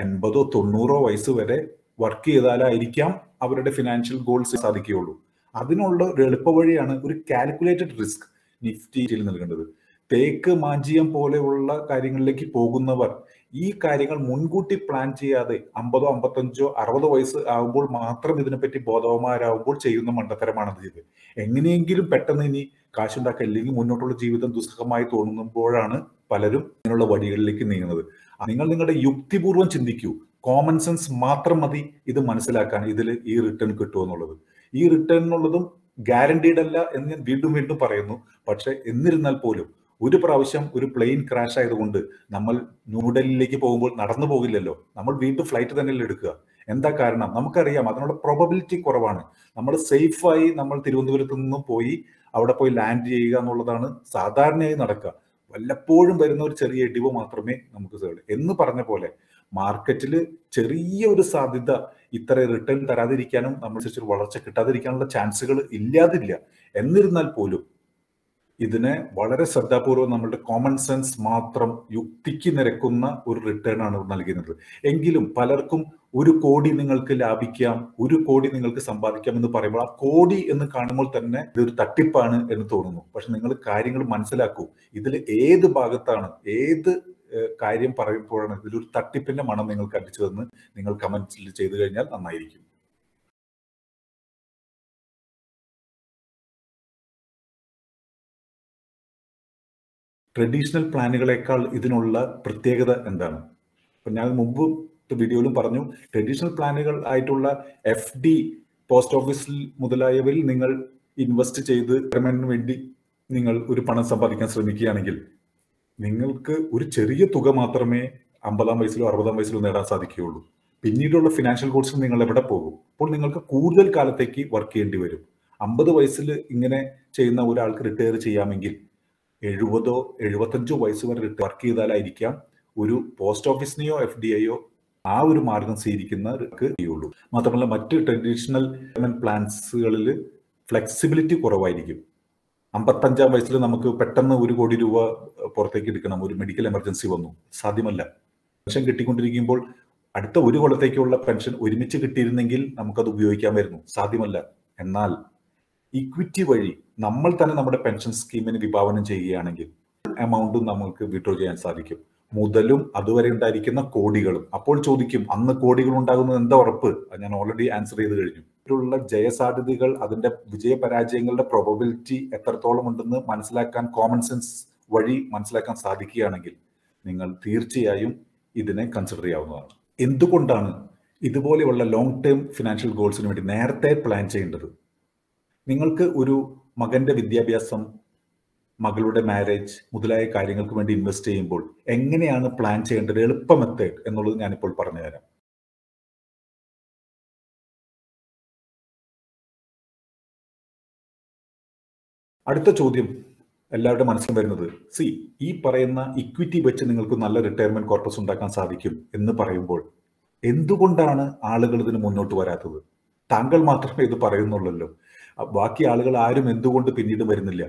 80-90 വയസ്സ് വരെ വർക്ക് ചെയ്താലായിരിക്കാം അവരുടെ ഫിനാൻഷ്യൽ ഗോൾസ് സാധിക്കുകയുള്ളൂ. അതിനുള്ള ഒരു എളുപ്പവഴിയാണ് ഒരു കാൽക്കുലേറ്റഡ് റിസ്ക് നിഫ്റ്റിയിൽ നൽകേണ്ടത്. തേക്ക് മാഞ്ചിയം പോലെയുള്ള കാര്യങ്ങളിലേക്ക് പോകുന്നവർ ഈ കാര്യങ്ങൾ മുൻകൂട്ടി പ്ലാൻ ചെയ്യാതെ 50, 55, 60 വയസ്സ് ആകുമ്പോൾ മാത്രം ഇതിനെപ്പറ്റി ബോധവാന്മാരാകുമ്പോൾ ചെയ്യുന്ന മണ്ടത്തരമാണത്. ഇത് എങ്ങനെയെങ്കിലും പെട്ടെന്ന് ഇനി കാശുണ്ടാക്കുക, അല്ലെങ്കിൽ മുന്നോട്ടുള്ള ജീവിതം ദുസ്സഹമായി തോന്നുമ്പോഴാണ് പലരും ഇങ്ങനെയുള്ള വഴികളിലേക്ക് നീങ്ങുന്നത്. നിങ്ങൾ നിങ്ങളുടെ യുക്തിപൂർവ്വം ചിന്തിക്കൂ. കോമൺ സെൻസ് മാത്രം മതി ഇത് മനസ്സിലാക്കാൻ, ഇതിൽ ഈ റിട്ടേൺ കിട്ടുമെന്നുള്ളത്. ഈ റിട്ടേൺ എന്നുള്ളതും ഗ്യാരണ്ടീഡ് അല്ല എന്ന് ഞാൻ വീണ്ടും വീണ്ടും പറയുന്നു. പക്ഷെ എന്നിരുന്നാൽ പോലും ഒരു പ്രാവശ്യം ഒരു പ്ലെയിൻ ക്രാഷ് ആയതുകൊണ്ട് നമ്മൾ ന്യൂഡൽഹിയിലേക്ക് പോകുമ്പോൾ നടന്നു പോകില്ലല്ലോ, നമ്മൾ വീണ്ടും ഫ്ലൈറ്റ് തന്നെയല്ലേ എടുക്കുക. എന്താ കാരണം? നമുക്കറിയാം അതിനുള്ള പ്രോബബിലിറ്റി കുറവാണ്. നമ്മൾ സേഫായി നമ്മൾ തിരുവനന്തപുരത്ത് നിന്നും പോയി അവിടെ പോയി ലാൻഡ് ചെയ്യുക എന്നുള്ളതാണ് സാധാരണയായി നടക്കുക. വല്ലപ്പോഴും വരുന്ന ഒരു ചെറിയ ഇടിവ് മാത്രമേ നമുക്ക് എന്ന് പറഞ്ഞ പോലെ മാർക്കറ്റിൽ ചെറിയ ഒരു സാധ്യത ഇത്ര റിട്ടേൺ തരാതിരിക്കാനും നമ്മളനുസരിച്ച് വളർച്ച കിട്ടാതിരിക്കാനുള്ള ചാൻസുകൾ ഇല്ലാതില്ല. എന്നിരുന്നാൽ പോലും ഇതിനെ വളരെ ശ്രദ്ധാപൂർവ്വം നമ്മളുടെ കോമൺ സെൻസ് മാത്രം യുക്തിക്ക് നിരക്കുന്ന ഒരു റിട്ടേൺ ആണ് നൽകുന്നത്. എങ്കിലും പലർക്കും 1 കോടി നിങ്ങൾക്ക് ലാഭിക്കാം, 1 കോടി നിങ്ങൾക്ക് സമ്പാദിക്കാം എന്ന് പറയുമ്പോൾ ആ കോടി എന്ന് കാണുമ്പോൾ തന്നെ ഇതൊരു തട്ടിപ്പാണ് എന്ന് തോന്നുന്നു. പക്ഷെ നിങ്ങൾ കാര്യങ്ങൾ മനസ്സിലാക്കൂ, ഇതിൽ ഏത് ഭാഗത്താണ്, ഏത് കാര്യം പറയുമ്പോഴാണ് ഇതിലൊരു തട്ടിപ്പിന്റെ മണം നിങ്ങൾക്ക് അടിച്ചതെന്ന് നിങ്ങൾ കമന്റ്സിൽ ചെയ്തു കഴിഞ്ഞാൽ നന്നായിരിക്കും. ട്രഡീഷണൽ പ്ലാനുകളെക്കാൾ ഇതിനുള്ള പ്രത്യേകത എന്താണ്? ഇപ്പം ഞാൻ മുമ്പ് വീഡിയോയിലും പറഞ്ഞു, ട്രഡീഷണൽ പ്ലാനുകൾ ആയിട്ടുള്ള FD, പോസ്റ്റ് ഓഫീസിൽ മുതലായവയിൽ നിങ്ങൾ ഇൻവെസ്റ്റ് ചെയ്ത് റിട്ടയർമെന്റിന് വേണ്ടി നിങ്ങൾ ഒരു പണം സമ്പാദിക്കാൻ ശ്രമിക്കുകയാണെങ്കിൽ നിങ്ങൾക്ക് ഒരു ചെറിയ തുക മാത്രമേ 50-ആം വയസ്സിലോ 60-ആം വയസ്സിലോ നേടാൻ സാധിക്കുകയുള്ളൂ. പിന്നീടുള്ള ഫിനാൻഷ്യൽ ഗോൾസിൽ നിങ്ങൾ എവിടെ പോകും? അപ്പോൾ നിങ്ങൾക്ക് കൂടുതൽ കാലത്തേക്ക് വർക്ക് ചെയ്യേണ്ടി വരും. 50 വയസ്സിൽ ഇങ്ങനെ ചെയ്യുന്ന ഒരാൾക്ക് റിട്ടയർ ചെയ്യാമെങ്കിൽ 70 75 വയസ്സ് വരെ വർക്ക് ചെയ്താലായിരിക്കാം ഒരു പോസ്റ്റ് ഓഫീസിനെയോ FDIയോ ആ ഒരു മാർഗം സ്വീകരിക്കുന്നവർക്ക് ചെയ്യുള്ളൂ. മാത്രമല്ല മറ്റ് ട്രഡീഷണൽ പ്ലാൻസുകളിൽ ഫ്ലെക്സിബിലിറ്റി കുറവായിരിക്കും. 55-ആം വയസ്സിൽ നമുക്ക് പെട്ടെന്ന് 1 കോടി രൂപ പുറത്തേക്ക് എടുക്കണം, ഒരു മെഡിക്കൽ എമർജൻസി വന്നു, സാധ്യമല്ല. പെൻഷൻ കിട്ടിക്കൊണ്ടിരിക്കുമ്പോൾ അടുത്ത 1 കൊല്ലത്തേക്കുള്ള പെൻഷൻ ഒരുമിച്ച് കിട്ടിയിരുന്നെങ്കിൽ നമുക്കത് ഉപയോഗിക്കാമായിരുന്നു, സാധ്യമല്ല. എന്നാൽ ഇക്വിറ്റി വഴി നമ്മൾ തന്നെ നമ്മുടെ പെൻഷൻ സ്കീമിന് വിഭാവനം ചെയ്യുകയാണെങ്കിൽ എമൗണ്ടും നമുക്ക് വിഡ്രോ ചെയ്യാൻ സാധിക്കും, മുതലും അതുവരെ ഉണ്ടായിരിക്കുന്ന കോടികളും. അപ്പോൾ ചോദിക്കും, അന്ന് കോടികൾ ഉണ്ടാകുന്നത് എന്താ ഉറപ്പ്? ഞാൻ ഓൾറെഡി ആൻസർ ചെയ്ത് കഴിഞ്ഞു. ുള്ള ജയസാധ്യതകൾ, അതിന്റെ വിജയപരാജയങ്ങളുടെ പ്രോബബിലിറ്റി എത്രത്തോളം ഉണ്ടെന്ന് മനസ്സിലാക്കാൻ കോമൺ സെൻസ് വഴി മനസ്സിലാക്കാൻ സാധിക്കുകയാണെങ്കിൽ നിങ്ങൾ തീർച്ചയായും ഇതിനെ കൺസിഡർ ചെയ്യാവുന്നതാണ്. എന്തുകൊണ്ടാണ് ഇതുപോലെയുള്ള ലോങ് ടേം ഫിനാൻഷ്യൽ ഗോൾസിന് വേണ്ടി നേരത്തെ പ്ലാൻ ചെയ്യേണ്ടത്? നിങ്ങൾക്ക് ഒരു മകന്റെ വിദ്യാഭ്യാസം, മകളുടെ മാരേജ് മുതലായ കാര്യങ്ങൾക്ക് വേണ്ടി ഇൻവെസ്റ്റ് ചെയ്യുമ്പോൾ എങ്ങനെയാണ് പ്ലാൻ ചെയ്യേണ്ടത്, എളുപ്പ മെത്തേഡ് എന്നുള്ളത് ഞാനിപ്പോൾ പറഞ്ഞുതരാം. അടുത്ത ചോദ്യം എല്ലാവരുടെ മനസ്സിലും വരുന്നത്, ഈ പറയുന്ന ഇക്വിറ്റി വെച്ച് നിങ്ങൾക്ക് നല്ല റിട്ടയർമെന്റ് കോർപ്പസ് ഉണ്ടാക്കാൻ സാധിക്കും എന്ന് പറയുമ്പോൾ എന്തുകൊണ്ടാണ് ആളുകൾ ഇതിന് മുന്നോട്ട് വരാത്തത്? താങ്കൾ മാത്രമേ ഇത് പറയുന്നുള്ളല്ലോ, ബാക്കി ആളുകൾ ആരും എന്തുകൊണ്ട് പിന്നീട് വരുന്നില്ല?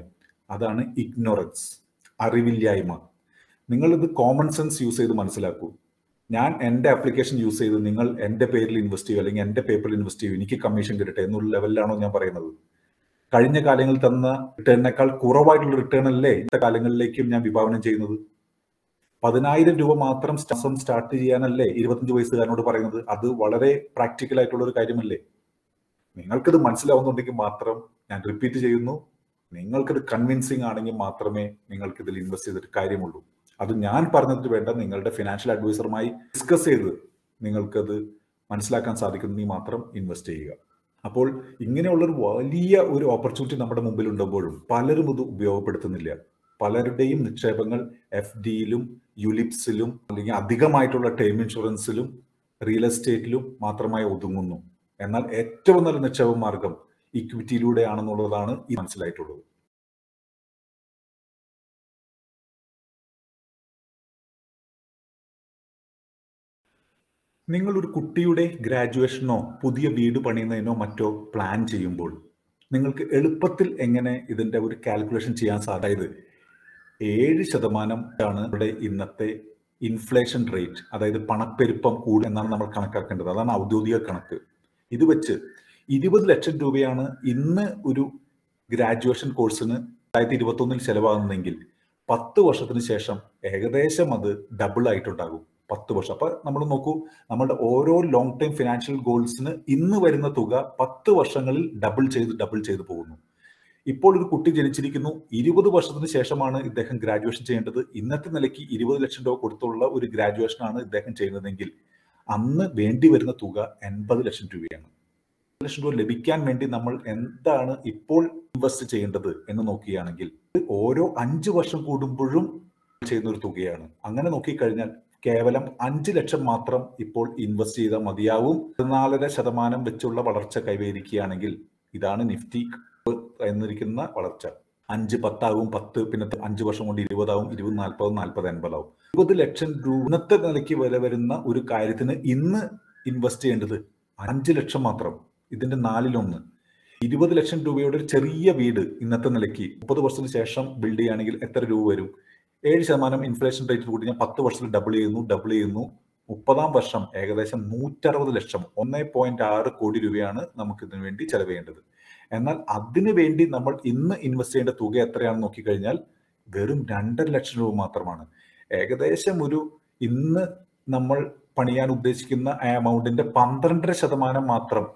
അതാണ് ഇഗ്നോറൻസ്, അറിവില്ലായ്മ. നിങ്ങളിത് കോമൺ സെൻസ് യൂസ് ചെയ്ത് മനസ്സിലാക്കൂ. ഞാൻ എൻ്റെ ആപ്ലിക്കേഷൻ യൂസ് ചെയ്ത് നിങ്ങൾ എൻ്റെ പേരിൽ ഇൻവെസ്റ്റ് ചെയ്യൂ, അല്ലെങ്കിൽ എൻ്റെ പേപ്പറിൽ ഇൻവെസ്റ്റ് ചെയ്യൂ, എനിക്ക് കമ്മീഷൻ കിട്ടട്ടെ എന്നുള്ള ലെവലിലാണോ ഞാൻ പറയുന്നത്? കഴിഞ്ഞ കാലങ്ങളിൽ തന്ന റിട്ടേണിനേക്കാൾ കുറവായിട്ടുള്ള റിട്ടേൺ അല്ലേ ഇന്നത്തെ കാലങ്ങളിലേക്കും ഞാൻ വിഭാവനം ചെയ്യുന്നത്? 10,000 രൂപ മാത്രം സ്റ്റാർട്ട് ചെയ്യാനല്ലേ 25 വയസ്സുകാരനോട് പറയുന്നത്? അത് വളരെ പ്രാക്ടിക്കൽ ആയിട്ടുള്ള ഒരു കാര്യമല്ലേ? നിങ്ങൾക്കിത് മനസ്സിലാവുന്നുണ്ടെങ്കിൽ മാത്രം, ഞാൻ റിപ്പീറ്റ് ചെയ്യുന്നു, നിങ്ങൾക്കിത് കൺവിൻസിങ് ആണെങ്കിൽ മാത്രമേ നിങ്ങൾക്ക് ഇതിൽ ഇൻവെസ്റ്റ് ചെയ്തിട്ട് കാര്യമുള്ളൂ. അത് ഞാൻ പറഞ്ഞിട്ട് വേണ്ട, നിങ്ങളുടെ ഫിനാൻഷ്യൽ അഡ്വൈസറുമായി ഡിസ്കസ് ചെയ്ത് നിങ്ങൾക്കത് മനസ്സിലാക്കാൻ സാധിക്കുന്നെങ്കിൽ മാത്രം ഇൻവെസ്റ്റ് ചെയ്യുക. അപ്പോൾ ഇങ്ങനെയുള്ളൊരു വലിയ ഒരു ഓപ്പർച്യൂണിറ്റി നമ്മുടെ മുമ്പിൽ ഉണ്ടാകുമ്പോഴും പലരും ഇത് ഉപയോഗപ്പെടുത്തുന്നില്ല. പലരുടെയും നിക്ഷേപങ്ങൾ FDയിലും യുലിപ്സിലും അല്ലെങ്കിൽ അധികമായിട്ടുള്ള ടേം ഇൻഷുറൻസിലും റിയൽ എസ്റ്റേറ്റിലും മാത്രമായി ഒതുങ്ങുന്നു. എന്നാൽ ഏറ്റവും നല്ല നിക്ഷേപ മാർഗം ഇക്വിറ്റിയിലൂടെയാണെന്നുള്ളതാണ് ഈ മനസ്സിലായിട്ടുള്ളത്. നിങ്ങളൊരു കുട്ടിയുടെ ഗ്രാജുവേഷനോ പുതിയ വീട് പണിയുന്നതിനോ മറ്റോ പ്ലാൻ ചെയ്യുമ്പോൾ നിങ്ങൾക്ക് എളുപ്പത്തിൽ എങ്ങനെ ഇതിൻ്റെ ഒരു കാൽക്കുലേഷൻ ചെയ്യാൻ സാധിച്ചത്? 7% ആണ് ഇവിടെ ഇന്നത്തെ ഇൻഫ്ലേഷൻ റേറ്റ്, അതായത് പണപ്പെരുപ്പം കൂടും എന്നാണ് നമ്മൾ കണക്കാക്കേണ്ടത്. അതാണ് ഔദ്യോഗിക കണക്ക്. ഇത് വെച്ച് 20 ലക്ഷം രൂപയാണ് ഇന്ന് ഒരു ഗ്രാജുവേഷൻ കോഴ്സിന് 2021 ചെലവാകുന്നതെങ്കിൽ 10 വർഷത്തിന് ശേഷം ഏകദേശം അത് ഡബിൾ ആയിട്ടുണ്ടാകും. 10 വർഷം. അപ്പൊ നമ്മൾ നോക്കൂ, നമ്മുടെ ഓരോ ലോങ് ടൈം ഫിനാൻഷ്യൽ ഗോൾസിന് ഇന്ന് വരുന്ന തുക 10 വർഷങ്ങളിൽ ഡബിൾ ചെയ്ത് പോകുന്നു. ഇപ്പോൾ ഒരു കുട്ടി ജനിച്ചിരിക്കുന്നു, 20 വർഷത്തിന് ശേഷമാണ് ഇദ്ദേഹം ഗ്രാജുവേഷൻ ചെയ്യേണ്ടത്. ഇന്നത്തെ നിലയ്ക്ക് 20 ലക്ഷം രൂപ കൊടുത്തുള്ള ഒരു ഗ്രാജുവേഷനാണ് ഇദ്ദേഹം ചെയ്യുന്നതെങ്കിൽ അന്ന് വേണ്ടി വരുന്ന തുക 80 ലക്ഷം രൂപയാണ്. 80 ലക്ഷം രൂപ ലഭിക്കാൻ വേണ്ടി നമ്മൾ എന്താണ് ഇപ്പോൾ ഇൻവെസ്റ്റ് ചെയ്യേണ്ടത് എന്ന് നോക്കുകയാണെങ്കിൽ ഓരോ 5 വർഷം കൂടുമ്പോഴും ചെയ്യുന്ന ഒരു തുകയാണ്. അങ്ങനെ നോക്കിക്കഴിഞ്ഞാൽ കേവലം 5 ലക്ഷം മാത്രം ഇപ്പോൾ ഇൻവെസ്റ്റ് ചെയ്താൽ മതിയാവും. 14% വെച്ചുള്ള വളർച്ച കൈവരിക്കുകയാണെങ്കിൽ ഇതാണ് നിഫ്റ്റി എന്നിരിക്കുന്ന വളർച്ച. 5 10 ആവും, 10 പിന്നെ 5 വർഷം കൊണ്ട് 20 ആവും, 20 40 40 80 ആവും. 20 ലക്ഷം രൂപ ഇന്നത്തെ നിലയ്ക്ക് വില വരുന്ന ഒരു കാര്യത്തിന് ഇന്ന് ഇൻവെസ്റ്റ് ചെയ്യേണ്ടത് 5 ലക്ഷം മാത്രം. ഇതിന്റെ 4/1. 20 ലക്ഷം രൂപയുടെ ഒരു ചെറിയ വീട് ഇന്നത്തെ നിലയ്ക്ക് 30 വർഷത്തിന് ശേഷം ബിൽഡ് ചെയ്യുകയാണെങ്കിൽ എത്ര രൂപ വരും? 7% ഇൻഫ്ലേഷൻ റേറ്റ് കൂടി ഞാൻ 10 വർഷത്തിൽ ഡബിൾ ചെയ്യുന്നു. 30-ാം വർഷം ഏകദേശം 160 ലക്ഷം 1.6 കോടി രൂപയാണ് നമുക്ക് ഇതിനു വേണ്ടി ചെലവ് ചെയ്യേണ്ടത്. എന്നാൽ അതിനു വേണ്ടി നമ്മൾ ഇന്ന് ഇൻവെസ്റ്റ് ചെയ്യേണ്ട തുക എത്രയാണെന്ന് നോക്കിക്കഴിഞ്ഞാൽ വെറും 2.5 ലക്ഷം രൂപ മാത്രമാണ്. ഏകദേശം ഒരു ഇന്ന് നമ്മൾ പണിയാൻ ഉദ്ദേശിക്കുന്ന ആ എമൗണ്ടിന്റെ 12% മാത്രം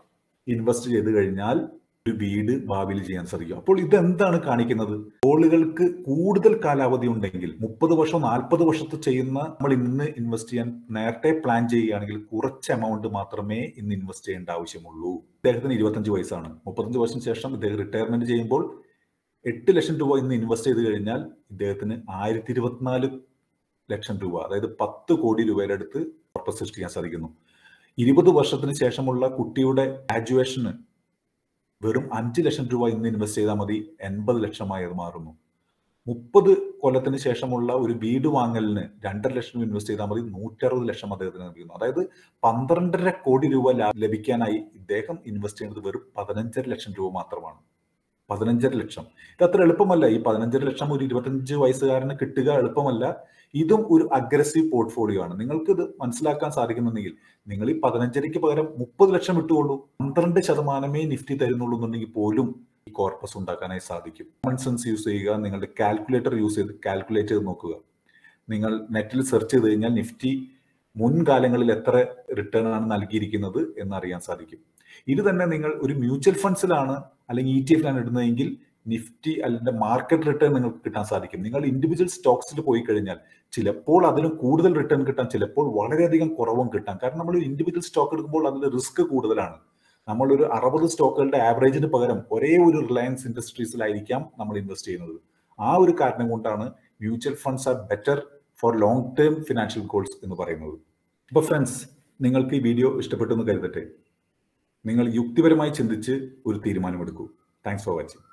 ഇൻവെസ്റ്റ് ചെയ്ത് കഴിഞ്ഞാൽ ഒരു വീട് ഭാവിയിൽ ചെയ്യാൻ സാധിക്കും. അപ്പോൾ ഇതെന്താണ് കാണിക്കുന്നത്? ഗോളുകൾക്ക് കൂടുതൽ കാലാവധി ഉണ്ടെങ്കിൽ 30 വർഷം 40 വർഷത്തെ ചെയ്യുന്ന നമ്മൾ ഇന്ന് ഇൻവെസ്റ്റ് ചെയ്യാൻ നേരത്തെ പ്ലാൻ ചെയ്യുകയാണെങ്കിൽ കുറച്ച് എമൗണ്ട് മാത്രമേ ഇന്ന് ഇൻവെസ്റ്റ് ചെയ്യേണ്ട ആവശ്യമുള്ളൂ. ഇദ്ദേഹത്തിന് 25 വയസ്സാണ്. 35 വർഷത്തിന് ശേഷം ഇദ്ദേഹം റിട്ടയർമെന്റ് ചെയ്യുമ്പോൾ 8 ലക്ഷം രൂപ ഇന്ന് ഇൻവെസ്റ്റ് ചെയ്ത് കഴിഞ്ഞാൽ ഇദ്ദേഹത്തിന് 1024 ലക്ഷം രൂപ, അതായത് 10 കോടി രൂപയുടെ അടുത്ത് കോർപ്പസ് സൃഷ്ടിക്കാൻ സാധിക്കുന്നു. 20 വർഷത്തിന് ശേഷമുള്ള കുട്ടിയുടെ ഗ്രാജുവേഷന് വെറും 5 ലക്ഷം രൂപ ഇന്ന് ഇൻവെസ്റ്റ് ചെയ്താൽ മതി, 80 ലക്ഷമായി അത് മാറുന്നു. 30 കൊല്ലത്തിന് ശേഷമുള്ള ഒരു വീട് വാങ്ങലിന് 2.5 ലക്ഷം ഇൻവെസ്റ്റ് ചെയ്താൽ മതി, 160 ലക്ഷം അദ്ദേഹത്തിന് ലഭിക്കുന്നു. അതായത് 12.5 കോടി രൂപ ലഭിക്കാനായി ഇദ്ദേഹം ഇൻവെസ്റ്റ് ചെയ്യുന്നത് വെറും 15 ലക്ഷം രൂപ മാത്രമാണ്. 15 ലക്ഷം. ഇത് അത്ര എളുപ്പമല്ല. ഈ 15 ലക്ഷം ഒരു 25 വയസ്സുകാരന് കിട്ടുക എളുപ്പമല്ല. ഇതും ഒരു അഗ്രസീവ് പോർട്ട്ഫോളിയോ ആണ്. നിങ്ങൾക്ക് ഇത് മനസ്സിലാക്കാൻ സാധിക്കുന്നുണ്ടെങ്കിൽ നിങ്ങൾ ഈ 15ക്ക് പകരം 30 ലക്ഷം ഇട്ടുകൊള്ളൂ. 12% നിഫ്റ്റി തരുന്നുള്ളൂ എന്നുണ്ടെങ്കിൽ പോലും ഈ കോർപ്പസ് ഉണ്ടാക്കാനായി സാധിക്കും. കോമൺ സെൻസ് യൂസ് ചെയ്യുക, നിങ്ങളുടെ കാൽക്കുലേറ്റർ യൂസ് ചെയ്ത് കാൽക്കുലേറ്റ് ചെയ്ത് നോക്കുക. നിങ്ങൾ നെറ്റിൽ സെർച്ച് ചെയ്ത് കഴിഞ്ഞാൽ നിഫ്റ്റി മുൻകാലങ്ങളിൽ എത്ര റിട്ടേൺ ആണ് നൽകിയിരിക്കുന്നത് എന്നറിയാൻ സാധിക്കും. ഇത് തന്നെ നിങ്ങൾ ഒരു മ്യൂച്വൽ ഫണ്ട്സിലാണ് അല്ലെങ്കിൽ ETF-ലാണ് ഇടുന്നതെങ്കിൽ നിഫ്റ്റി അല്ലെങ്കിൽ മാർക്കറ്റ് റിട്ടേൺ നിങ്ങൾക്ക് കിട്ടാൻ സാധിക്കും. നിങ്ങൾ ഇൻഡിവിജ്വൽ സ്റ്റോക്സിൽ പോയി കഴിഞ്ഞാൽ ചിലപ്പോൾ അതിലും കൂടുതൽ റിട്ടേൺ കിട്ടാൻ, ചിലപ്പോൾ വളരെയധികം കുറവും കിട്ടാം. കാരണം നമ്മൾ ഇൻഡിവിജ്വൽ സ്റ്റോക്ക് എടുക്കുമ്പോൾ അതിൽ റിസ്ക് കൂടുതലാണ്. നമ്മളൊരു 60 സ്റ്റോക്കുകളുടെ ആവറേജിന് പകരം ഒരേ ഒരു റിലയൻസ് ഇൻഡസ്ട്രീസിലായിരിക്കാം നമ്മൾ ഇൻവെസ്റ്റ് ചെയ്യുന്നത്. ആ ഒരു കാരണം കൊണ്ടാണ് mutual funds R better for long term financial goals എന്ന് പറയുന്നത്. അപ്പോൾ ഫ്രണ്ട്സ്, നിങ്ങൾക്ക് ഈ വീഡിയോ ഇഷ്ടപ്പെട്ടു എന്ന് കരുതട്ടെ. നിങ്ങൾ യുക്തിപരമായി ചിന്തിച്ച് ഒരു തീരുമാനമെടുക്കൂ. Thanks for watching.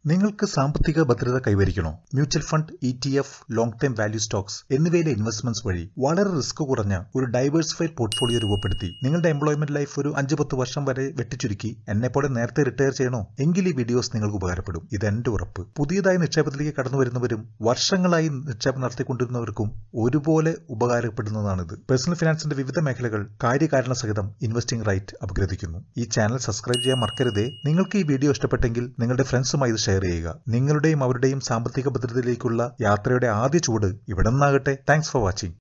നിങ്ങൾക്ക് സാമ്പത്തിക ഭദ്രത കൈവരിക്കണോ? Mutual fund, ETF, long time value stocks എന്നിവയിലെ ഇൻവെസ്റ്റ്മെന്റ്സ് വഴി വളരെ റിസ്ക് കുറഞ്ഞ ഒരു ഡൈവേഴ്സിഫൈഡ് പോർട്ട്ഫോളിയോ രൂപപ്പെടുത്തി നിങ്ങളുടെ എംപ്ലോയ്മെന്റ് ലൈഫ് ഒരു 5-10 വർഷം വരെ വെട്ടിച്ചുരുക്കി എന്നെപ്പോലെ നേരത്തെ റിട്ടയർ ചെയ്യണോ? എങ്കിൽ ഈ വീഡിയോസ് നിങ്ങൾക്ക് ഉപകാരപ്പെടും. ഇതെന്റെ ഉറപ്പ്. പുതിയതായി നിക്ഷേപത്തിലേക്ക് കടന്നു വരുന്നവരും വർഷങ്ങളായി നിക്ഷേപം നടത്തിക്കൊണ്ടിരുന്നവർക്കും ഒരുപോലെ ഉപകാരപ്പെടുന്നതാണിത്. പേഴ്സണൽ ഫിനാൻസിന്റെ വിവിധ മേഖലകൾ കാര്യകാരണ സഹിതം ഇൻവെസ്റ്റിംഗ് റൈറ്റ് അപഗ്രഥിക്കുന്നു. ഈ ചാനൽ സബ്സ്ക്രൈബ് ചെയ്യാൻ മറക്കരുതേ. നിങ്ങൾക്ക് ഈ വീഡിയോ ഇഷ്ടപ്പെട്ടെങ്കിൽ നിങ്ങളുടെ ഫ്രണ്ട്സുമായി ഷെയർ ചെയ്യുക. നിങ്ങളുടെയും അവരുടെയും സാമ്പത്തിക ഭദ്രതയിലേക്കുള്ള യാത്രയുടെ ആദ്യ ചുവട് ഇവിടെ നിന്നാകട്ടെ. Thanks for watching.